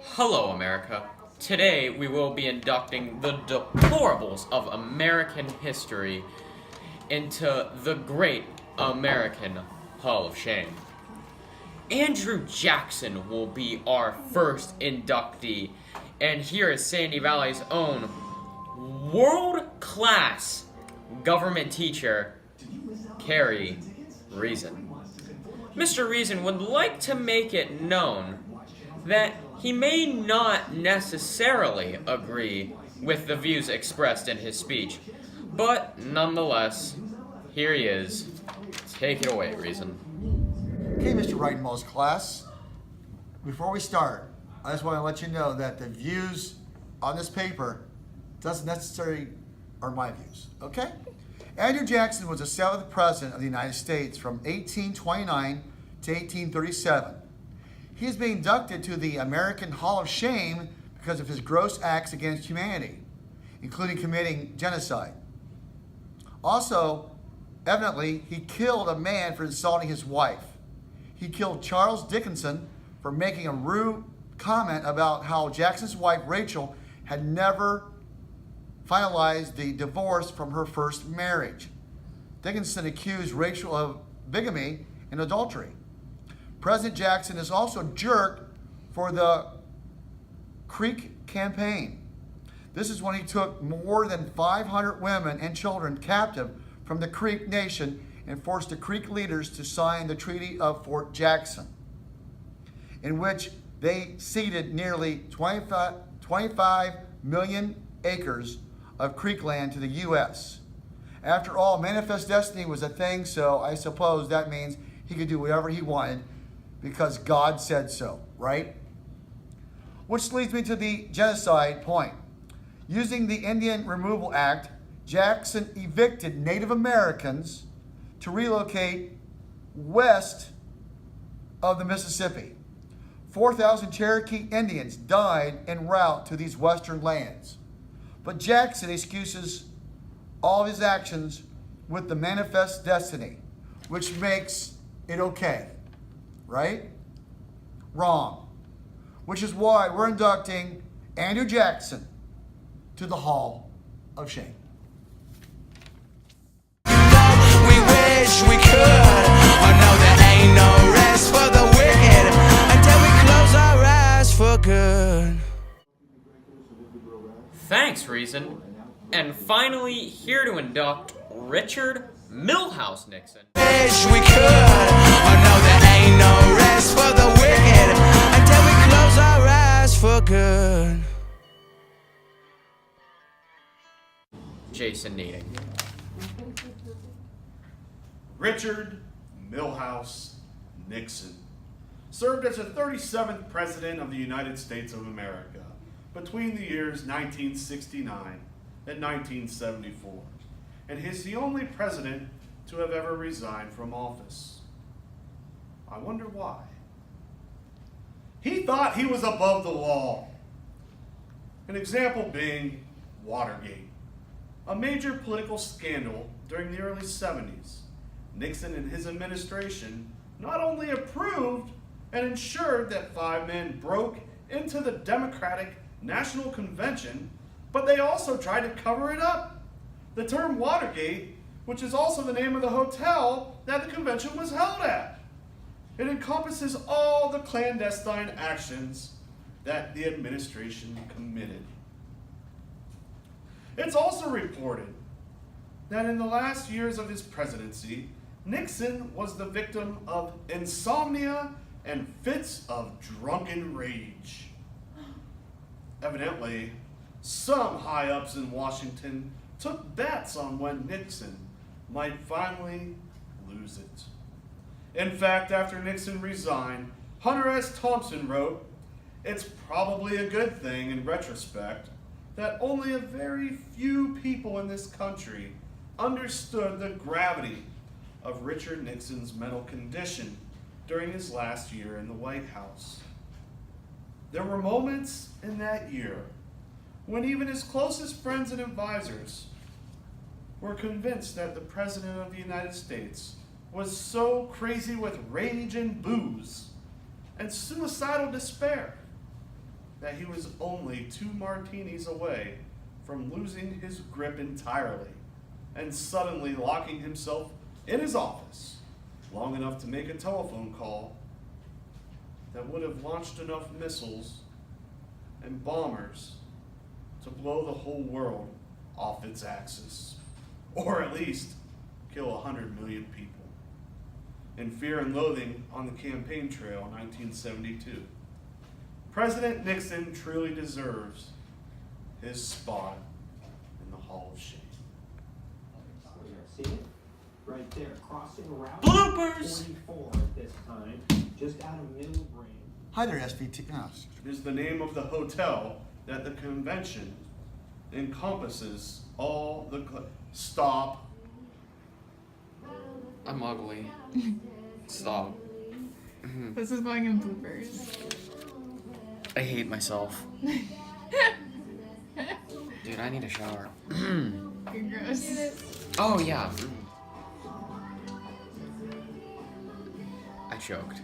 Hello, America. Today we will be inducting the deplorables of American history into the Great American Hall of Shame. Andrew Jackson will be our first inductee, and here is Sandy Valley's own world-class government teacher, Carrie Reason. Mr. Reason would like to make it known that he may not necessarily agree with the views expressed in his speech, but nonetheless, here he is. Take it away, Reason. Okay, Mr. Wright-Moll's class, before we start, I just want to let you know that the views on this paper doesn't necessarily are my views, okay? Andrew Jackson was the 7th President of the United States from 1829 to 1837. He is being inducted to the American Hall of Shame because of his gross acts against humanity, including committing genocide. Also, evidently, he killed a man for insulting his wife. He killed Charles Dickinson for making a rude comment about how Jackson's wife, Rachel, had never finalized the divorce from her first marriage. Dickinson accused Rachel of bigamy and adultery. President Jackson is also a jerk for the Creek campaign. This is when he took more than 500 women and children captive from the Creek Nation and forced the Creek leaders to sign the Treaty of Fort Jackson, in which they ceded nearly 25 million acres of Creek land to the U.S. After all, manifest destiny was a thing, so I suppose that means he could do whatever he wanted because God said so, right? Which leads me to the genocide point. Using the Indian Removal Act, Jackson evicted Native Americans to relocate west of the Mississippi. 4,000 Cherokee Indians died en route to these western lands. But Jackson excuses all of his actions with the manifest destiny, which makes it okay, right? Wrong. Which is why we're inducting Andrew Jackson to the Hall of Shame. We wish we could. I know there ain't no rest for the wicked until we close our eyes for good. Thanks, Reason. And finally, here to induct Richard Milhouse Nixon. Wish we could. I know there ain't no rest for the wicked until we close our eyes for good. Jason Needing. Richard Milhouse Nixon served as the 37th President of the United States of America between the years 1969 and 1974, and he's the only president to have ever resigned from office. I wonder why. He thought he was above the law. An example being Watergate, a major political scandal during the early 70s. Nixon and his administration not only approved and ensured that 5 men broke into the Democratic National Convention, but they also tried to cover it up. The term Watergate, which is also the name of the hotel that the convention was held at. It encompasses all the clandestine actions that the administration committed. It's also reported that in the last years of his presidency, Nixon was the victim of insomnia and fits of drunken rage. Evidently, some high-ups in Washington took bets on when Nixon might finally lose it. In fact, after Nixon resigned, Hunter S. Thompson wrote, "It's probably a good thing in retrospect that only a very few people in this country understood the gravity of Richard Nixon's mental condition during his last year in the White House." There were moments in that year when even his closest friends and advisors were convinced that the President of the United States was so crazy with rage and booze and suicidal despair that he was only 2 martinis away from losing his grip entirely and suddenly locking himself in his office long enough to make a telephone call that would have launched enough missiles and bombers to blow the whole world off its axis, or at least kill 100 million people. In Fear and Loathing on the Campaign Trail, 1972. President Nixon truly deserves his spot in the Hall of Shame. See it? Right there, crossing route Bloopers! 44 at this time, just out of Mill Green. Hi there, SVT. Oh, Is the name of the hotel that the convention encompasses all the stop. I'm ugly. Stop. This is going in bloopers. I hate myself. Dude, I need a shower. You're gross. Oh, yeah. I choked.